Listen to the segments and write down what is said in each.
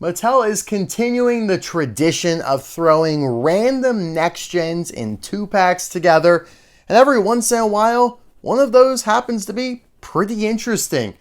Mattel is continuing the tradition of throwing random next gens in 2-packs together, and every once in a while, one of those happens to be pretty interesting.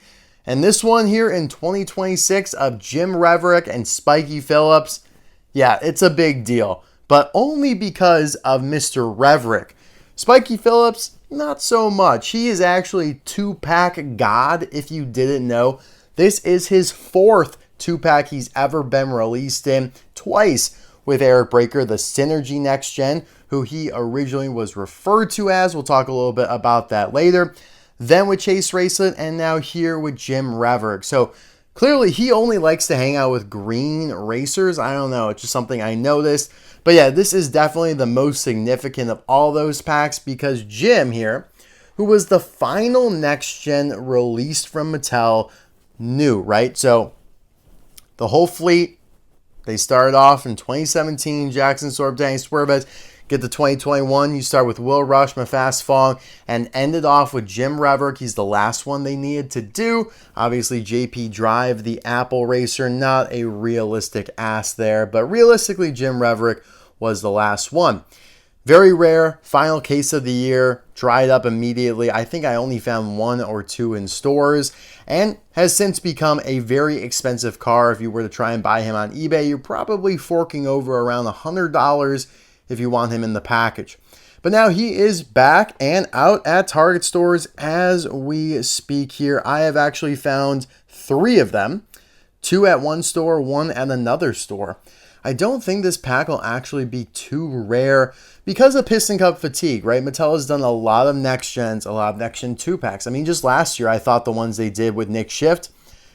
And this one here in 2026 of Jim Reverick and Spiky Phillips, yeah, it's a big deal, but only because of Mr. Reverick. Spiky Phillips, not so much. He is actually 2-pack god, if you didn't know. This is his 4th 2-pack he's ever been released in, twice with Eric Breaker, the Synergy Next Gen, who he originally was referred to as. We'll talk a little bit about that later. Then with Chase Racelet, and now here with Jim Reverick. So clearly he only likes to hang out with green racers. I don't know, it's just something I noticed. But yeah, this is definitely the most significant of all those packs because Jim here, who was the final Next Gen released from Mattel, new, right? So the whole fleet, they started off in 2017, Jackson, Sorb, Danny, Swervez. Get to 2021, you start with Will Rush, Mafast Fong, and ended off with Jim Reverick. He's the last one they needed to do. Obviously, JP Drive, the Apple Racer, not a realistic ass there, but realistically, Jim Reverick was the last one. Very rare, final case of the year, dried up immediately. I think I only found 1 or 2 in stores, and has since become a very expensive car. If you were to try and buy him on eBay, you're probably forking over around $100 if you want him in the package. But now he is back and out at Target stores as we speak here. I have actually found 3 of them, 2 at one store, 1 at another store. I don't think this pack will actually be too rare because of Piston Cup fatigue, right? Mattel has done a lot of next gens, a lot of next gen 2-packs. I mean, just last year, I thought the ones they did with Nick Shift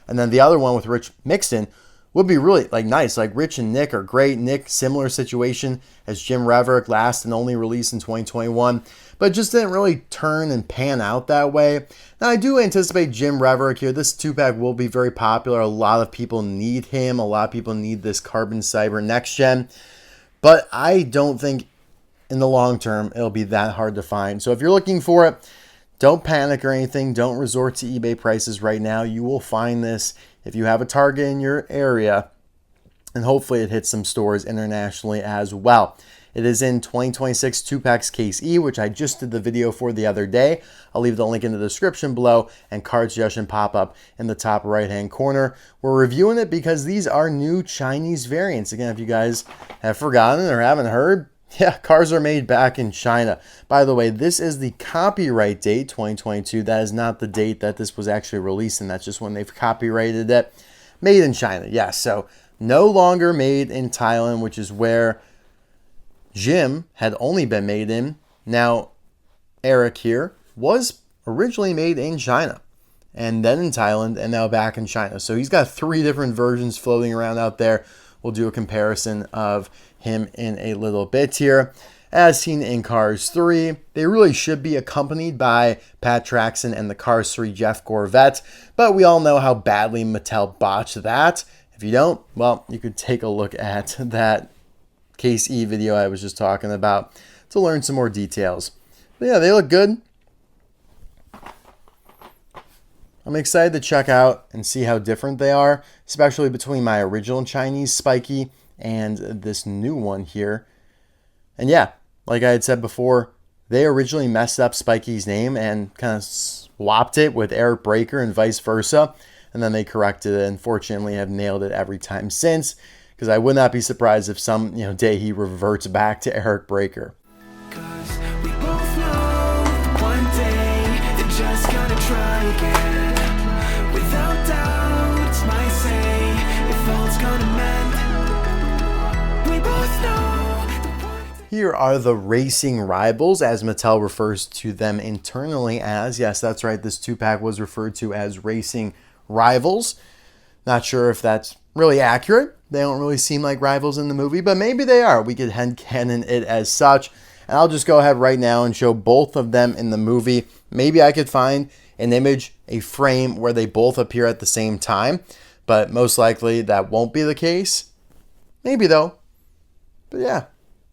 and then the other one with Rich Mixon would be really nice. Like Rich and Nick are great. Nick, similar situation as Jim Reverick, last and only released in 2021, but just didn't really turn and pan out that way. Now I do anticipate Jim Reverick here. This 2-pack will be very popular. A lot of people need him. A lot of people need this Carbon Cyber Next Gen, but I don't think in the long term it'll be that hard to find. So if you're looking for it, don't panic or anything. Don't resort to eBay prices right now. You will find this if you have a Target in your area, and hopefully it hits some stores internationally as well. It is in 2026 2-packs Case E, which I just did the video for the other day. I'll leave the link in the description below and card suggestion pop up in the top right-hand corner. We're reviewing it because these are new Chinese variants. Again, if you guys have forgotten or haven't heard, yeah, cars are made back in China. By the way, this is the copyright date, 2022. That is not the date that this was actually released, and that's just when they've copyrighted it. Made in China, yes. So no longer made in Thailand, which is where Jim had only been made in. Now, Eric here was originally made in China, and then in Thailand, and now back in China. So he's got 3 different versions floating around out there. We'll do a comparison of him in a little bit here. As seen in Cars 3, they really should be accompanied by Pat Traxon and the Cars 3 Jeff Gorvette, but we all know how badly Mattel botched that. If you don't, well, you could take a look at that Case E video I was just talking about to learn some more details. But yeah, they look good. I'm excited to check out and see how different they are, especially between my original Chinese Spiky and this new one here. And yeah, like I had said before, they originally messed up Spiky's name and kind of swapped it with Eric Breaker and vice versa. And then they corrected it and fortunately have nailed it every time since, because I would not be surprised if some day he reverts back to Eric Breaker. We both know one day they're just gonna try again. Without doubt, might say if all's gonna mend. We both know. Here are the racing rivals, as Mattel refers to them internally as. Yes, that's right. This 2-pack was referred to as racing rivals. Not sure if that's really accurate. They don't really seem like rivals in the movie, but maybe they are. We could headcanon it as such. And I'll just go ahead right now and show both of them in the movie. Maybe I could find an image, a frame where they both appear at the same time, but most likely that won't be the case. Maybe though. But yeah,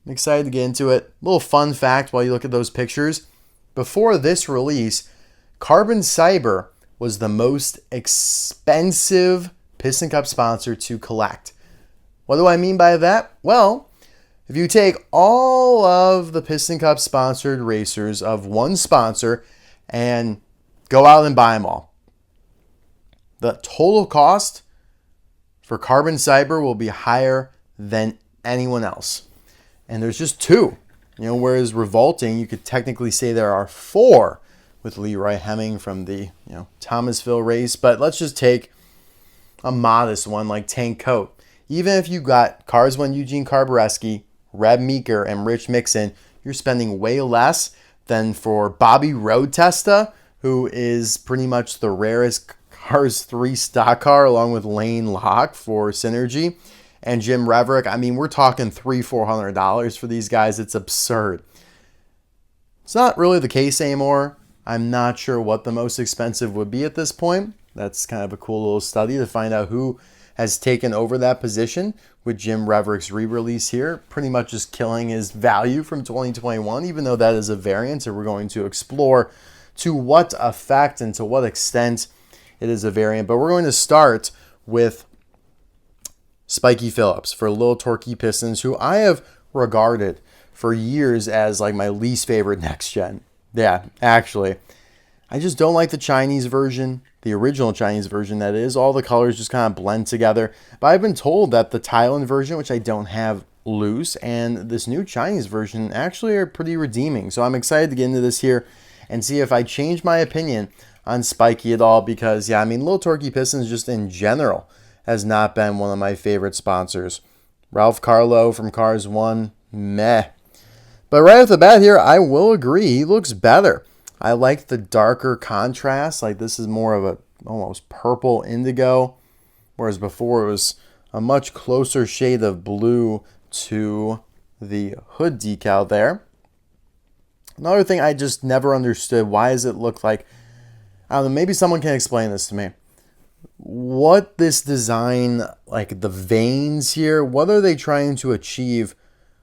I'm excited to get into it. Little fun fact while you look at those pictures. Before this release, Carbon Cyber was the most expensive Piston Cup sponsor to collect. What do I mean by that? Well, if you take all of the Piston Cup sponsored racers of one sponsor and go out and buy them all, the total cost for Carbon Cyber will be higher than anyone else. And there's just two. Whereas Revolting, you could technically say there are four with Leroy Hemming from the Thomasville race. But let's just take a modest one like Tank Coat. Even if you got Cars 1 Eugene Carbureski, Reb Meeker, and Rich Mixon, you're spending way less than for Bobby Road Testa, who is pretty much the rarest Cars 3 stock car, along with Lane Locke for Synergy, and Jim Reverick. I mean, we're talking $300-$400 for these guys. It's absurd. It's not really the case anymore. I'm not sure what the most expensive would be at this point. That's kind of a cool little study to find out who has taken over that position with Jim Reverick's re-release here, pretty much just killing his value from 2021, even though that is a variant, and we're going to explore to what effect and to what extent it is a variant. But we're going to start with Spikey Fillups for Lil Torquey Pistons, who I have regarded for years as like my least favorite next gen. Yeah, actually, I just don't like the Chinese version, the original Chinese version that is. All the colors just kind of blend together. But I've been told that the Thailand version, which I don't have loose, and this new Chinese version actually are pretty redeeming. So I'm excited to get into this here and see if I change my opinion on Spikey at all. Because, yeah, I mean, Lil Torquey Pistons just in general has not been one of my favorite sponsors. Ralph Carlo from Cars 1, meh. But right off the bat here, I will agree, he looks better. I like the darker contrast. Like, this is more of a almost purple indigo, whereas before it was a much closer shade of blue to the hood decal there. Another thing I just never understood, why does it look like, I don't know, maybe someone can explain this to me. What this design, like the veins here, what are they trying to achieve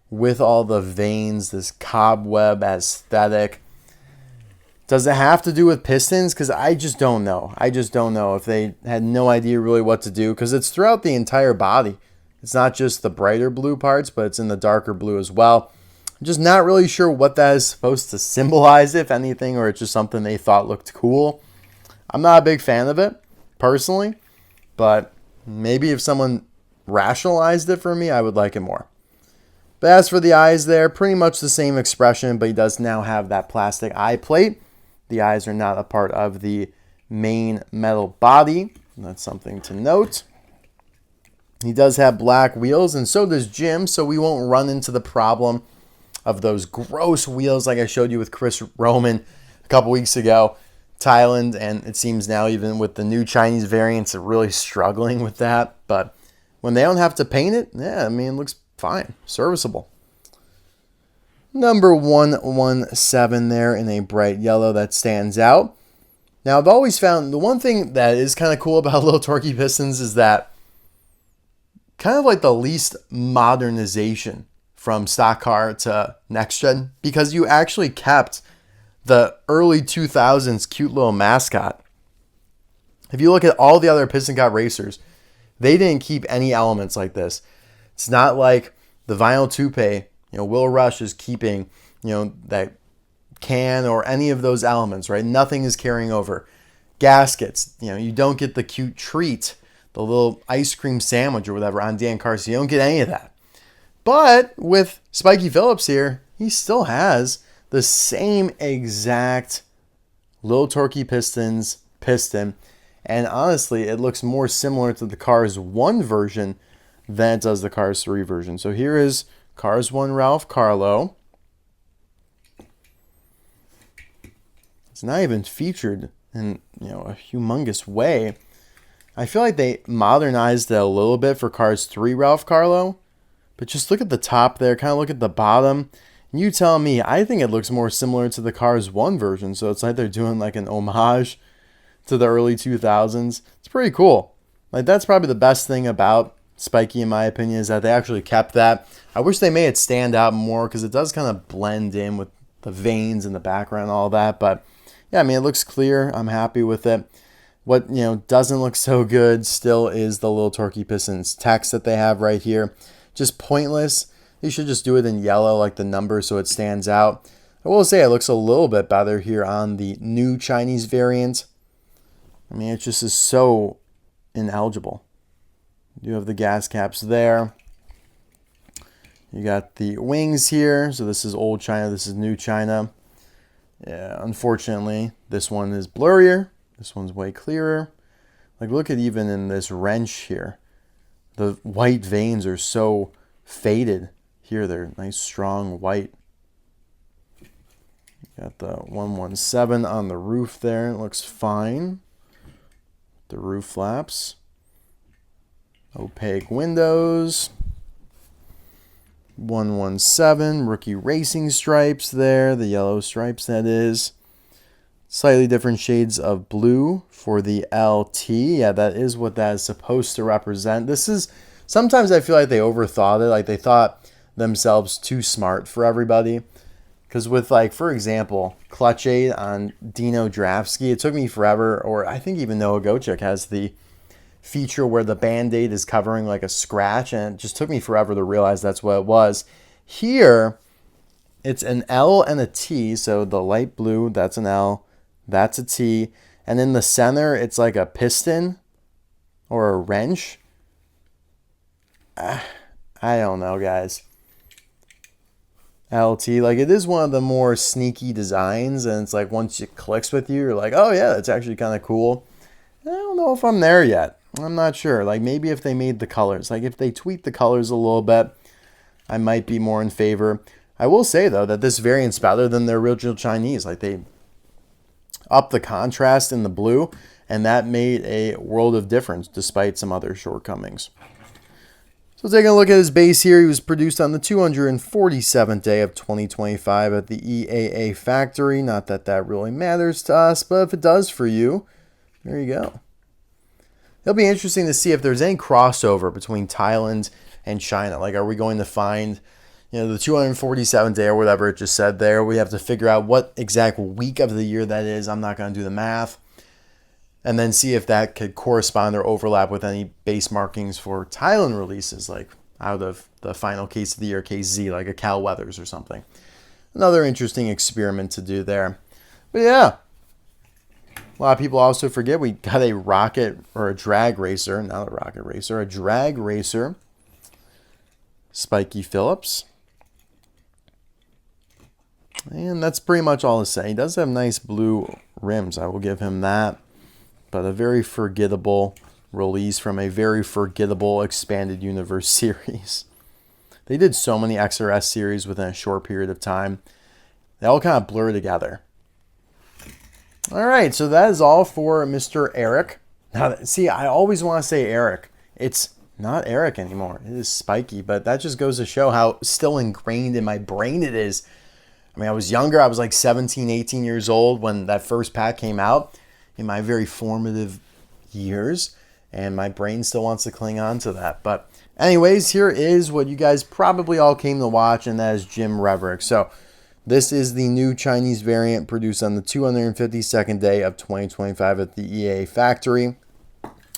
with all the veins, this cobweb aesthetic? Does it have to do with pistons? Because I just don't know. I just don't know if they had no idea really what to do, because it's throughout the entire body. It's not just the brighter blue parts, but it's in the darker blue as well. I'm just not really sure what that is supposed to symbolize, if anything, or it's just something they thought looked cool. I'm not a big fan of it, personally, but maybe if someone rationalized it for me, I would like it more. But as for the eyes there, pretty much the same expression, but he does now have that plastic eye plate. The eyes are not a part of the main metal body. That's something to note. He does have black wheels, and so does Jim, so we won't run into the problem of those gross wheels like I showed you with Chris Roman a couple weeks ago. Thailand, and it seems now even with the new Chinese variants, are really struggling with that. But when they don't have to paint it, yeah, I mean, it looks fine, serviceable. Number 117 there in a bright yellow that stands out. Now, I've always found the one thing that is kind of cool about Lil Torquey Pistons is that kind of like the least modernization from stock car to next gen, because you actually kept the early 2000s cute little mascot. If you look at all the other Piston Cup racers, they didn't keep any elements like this. It's not like the vinyl toupee, Will Rush is keeping, that can or any of those elements, right? Nothing is carrying over. Gaskets, you don't get the cute treat, the little ice cream sandwich or whatever on Dan Carson. You don't get any of that. But with Spikey Fillups here, he still has the same exact Lil Torquey Pistons piston. And honestly, it looks more similar to the Cars 1 version than it does the Cars 3 version. So here is Cars 1 Ralph Carlo. It's not even featured in a humongous way. I feel like they modernized it a little bit for Cars 3 Ralph Carlo. But just look at the top there, kind of look at the bottom. And you tell me, I think it looks more similar to the Cars 1 version. So it's like they're doing like an homage to the early 2000s. It's pretty cool. Like, that's probably the best thing about Spikey, in my opinion, is that they actually kept that. I wish they made it stand out more, because it does kind of blend in with the veins in the background and all that. But yeah, I mean, it looks clear. I'm happy with it. What, doesn't look so good still is the Lil Torquey Pistons text that they have right here. Just pointless. You should just do it in yellow like the number so it stands out. I will say it looks a little bit better here on the new Chinese variant. I mean, it just is so ineligible. You have the gas caps there. You got the wings here. So this is old China. This is new China. Yeah, unfortunately, this one is blurrier. This one's way clearer. Like, look at even in this wrench here. The white veins are so faded. Here, they're nice, strong white. Got the 117 on the roof there. It looks fine. The roof flaps. Opaque windows. 117 rookie racing stripes there. The yellow stripes, that is. Slightly different shades of blue for the LT. Yeah, that is what that is supposed to represent. This is, sometimes I feel like they overthought it. Like they thought themselves too smart for everybody. Because with, like, for example, Clutch Aid on Dino Draftsky, it took me forever, or I think even Noah Gochek has the feature where the Band-Aid is covering like a scratch, and it just took me forever to realize that's what it was. Here, it's an L and a T, so the light blue, that's an L, that's a T, and in the center, it's like a piston or a wrench. I don't know, guys. LT, like, it is one of the more sneaky designs, and it's like once it clicks with you, you're like, oh yeah, that's actually kind of cool. I don't know if I'm there yet. I'm not sure. Like, maybe if they made the colors, like if they tweak the colors a little bit, I might be more in favor. I will say though that this variant's better than the original Chinese. Like, they upped the contrast in the blue, and that made a world of difference despite some other shortcomings. So taking a look at his base here, he was produced on the 247th day of 2025 at the EAA factory. Not that that really matters to us, but if it does for you, there you go. It'll be interesting to see if there's any crossover between Thailand and China. Like, are we going to find, the 247th day or whatever it just said there? We have to figure out what exact week of the year that is. I'm not going to do the math. And then see if that could correspond or overlap with any base markings for Thailand releases, like out of the final case of the year, case Z, like a Cal Weathers or something. Another interesting experiment to do there. But yeah, a lot of people also forget we got a rocket or a drag racer, not a rocket racer, a drag racer, Spiky Phillips. And that's pretty much all to say. He does have nice blue rims, I will give him that. But a very forgettable release from a very forgettable expanded universe series. They did so many XRS series within a short period of time. They all kind of blur together. All right, so that is all for Mr. Reick. Now, see, I always want to say Eric. It's not Eric anymore. It is Spiky, but that just goes to show how still ingrained in my brain it is. I mean, I was younger. I was like 17, 18 years old when that first pack came out. In my very formative years, and my brain still wants to cling on to that. But anyways, here is what you guys probably all came to watch, and that is Jim Reverick. So this is the new Chinese variant produced on the 252nd day of 2025 at the EA factory.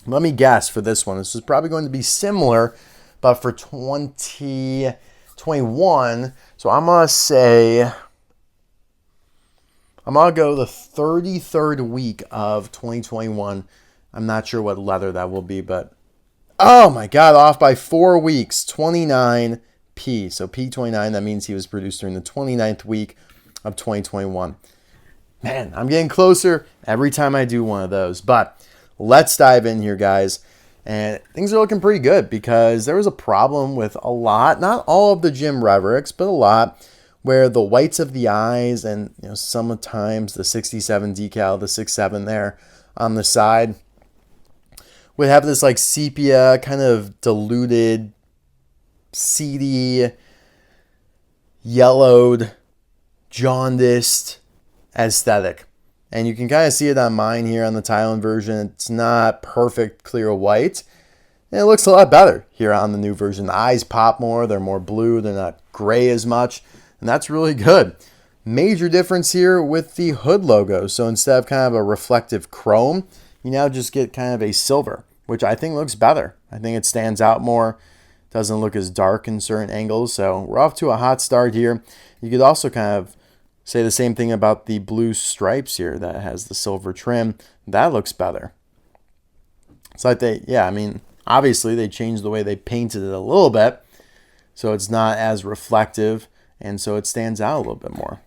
Let me guess for this one. This is probably going to be similar, but for 2021. So I'm going to say, I'm going to go the 33rd week of 2021. I'm not sure what letter that will be, but oh my God, off by 4 weeks, 29P. So P29, that means he was produced during the 29th week of 2021. Man, I'm getting closer every time I do one of those. But let's dive in here, guys. And things are looking pretty good because there was a problem with a lot, not all of the Jim Revericks, but a lot, where the whites of the eyes and sometimes the 67 decal, the 67 there on the side would have this like sepia kind of diluted, seedy, yellowed, jaundiced aesthetic. And you can kind of see it on mine here on the Thailand version. It's not perfect clear white. And it looks a lot better here on the new version. The eyes pop more. They're more blue. They're not gray as much. And that's really good. Major difference here with the hood logo. So instead of kind of a reflective chrome, you now just get kind of a silver, which I think looks better. I think it stands out more. Doesn't look as dark in certain angles. So we're off to a hot start here. You could also kind of say the same thing about the blue stripes here that has the silver trim. That looks better. It's like I mean, obviously they changed the way they painted it a little bit, so it's not as reflective, and so it stands out a little bit more.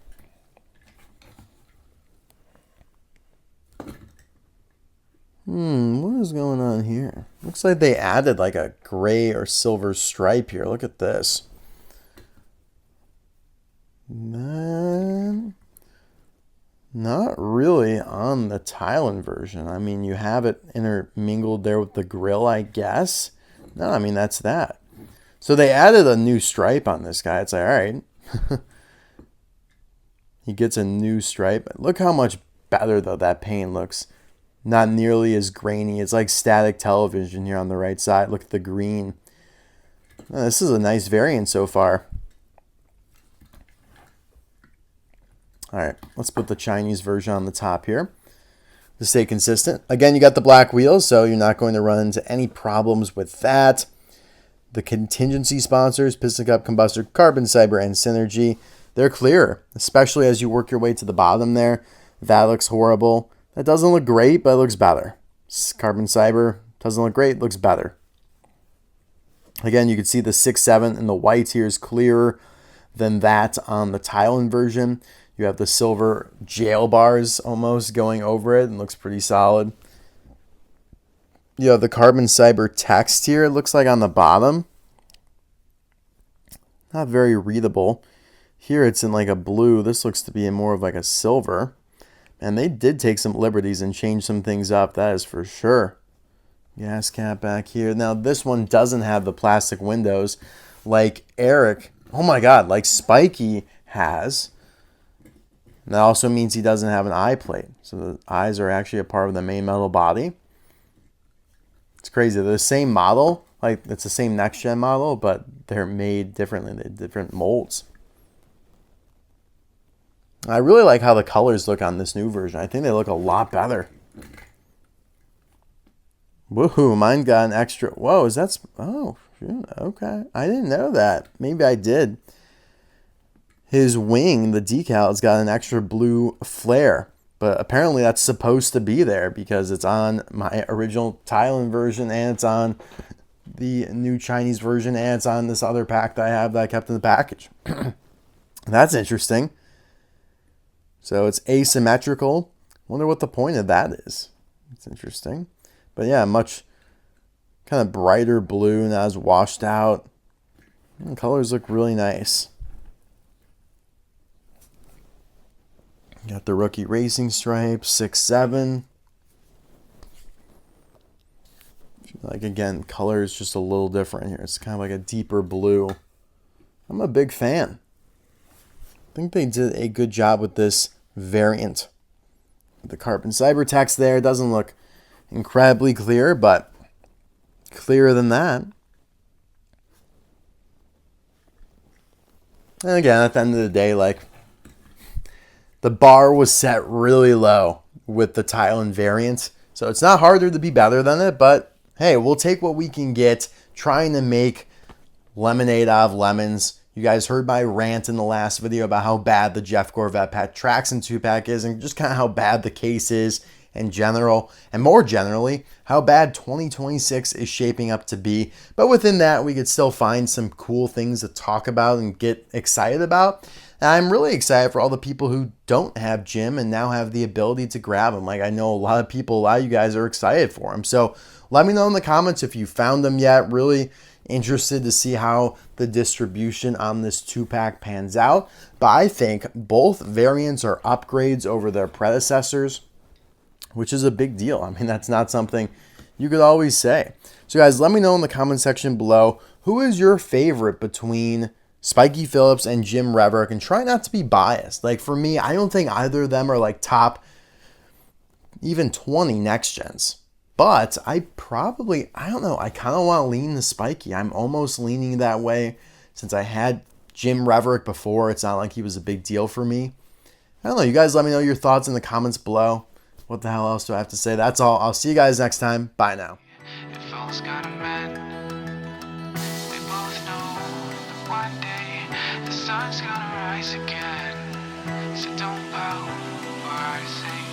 What is going on here? Looks like they added like a gray or silver stripe here. Look at this. Man, not really on the Thailand version. I mean, you have it intermingled there with the grill, I guess. No, I mean, that's that. So they added a new stripe on this guy. It's like, all right. He gets a new stripe. Look how much better, though, that paint looks. Not nearly as grainy. It's like static television here on the right side. Look at the green. Oh, this is a nice variant so far. All right, let's put the Chinese version on the top here to stay consistent. Again, you got the black wheels, so you're not going to run into any problems with that. The contingency sponsors, Piston Cup, Combustor, Carbon Cyber, and Synergy, they're clear, especially as you work your way to the bottom there. That looks horrible. That doesn't look great, but it looks better. Carbon Cyber doesn't look great, looks better. Again, you can see the 6.7 and the white here is clearer than that on the Thailand version. You have the silver jail bars almost going over it and looks pretty solid. You have the Carbon Cyber text here, it looks like on the bottom. Not very readable. Here it's in like a blue. This looks to be in more of like a silver. And they did take some liberties and change some things up, that is for sure. Gas cap back here. Now this one doesn't have the plastic windows like Reick, oh my god, like Spikey has. And that also means he doesn't have an eye plate. So the eyes are actually a part of the main metal body. It's crazy. They're the same model, like it's the same next gen model, but they're made differently. They're different molds. I really like how the colors look on this new version. I think they look a lot better. Woohoo, mine got an extra. Whoa, is that? Oh, okay. I didn't know that. Maybe I did. His wing, the decal, has got an extra blue flare. But apparently that's supposed to be there because it's on my original Thailand version and it's on the new Chinese version and it's on this other pack that I have that I kept in the package. That's interesting. So it's asymmetrical. Wonder what the point of that is. It's interesting. But yeah, much kind of brighter blue, not as washed out. The colors look really nice. Got the rookie racing stripe, 6.7. Like again, color is just a little different here. It's kind of like a deeper blue. I'm a big fan. I think they did a good job with this variant. The Carbon Cyber text there doesn't look incredibly clear, but clearer than that. And again, at the end of the day, like the bar was set really low with the Thailand variant. So it's not harder to be better than it, but hey, we'll take what we can get, trying to make lemonade out of lemons. You guys heard my rant in the last video about how bad the Jeff Gorvet Pat Traxxon 2-pack is and just kind of how bad the case is in general, and more generally, how bad 2026 is shaping up to be. But within that, we could still find some cool things to talk about and get excited about. And I'm really excited for all the people who don't have Jim and now have the ability to grab them. Like I know a lot of you guys are excited for them. So let me know in the comments if you found them yet. Really interested to see how the distribution on this 2-pack pans out. But I think both variants are upgrades over their predecessors, which is a big deal. I mean, that's not something you could always say. So guys, let me know in the comment section below, who is your favorite between Spiky Phillips and Jim Reverick, and try not to be biased. Like for me, I don't think either of them are like top even 20 next gens. But I don't know, I kind of want to lean to Spiky. I'm almost leaning that way since I had Jim Reverick before. It's not like he was a big deal for me. I don't know, you guys let me know your thoughts in the comments below. What the hell else do I have to say? That's all. I'll see you guys next time. Bye now. If all's gonna mend, we both know that one day the sun's gonna rise again. So don't pout or I say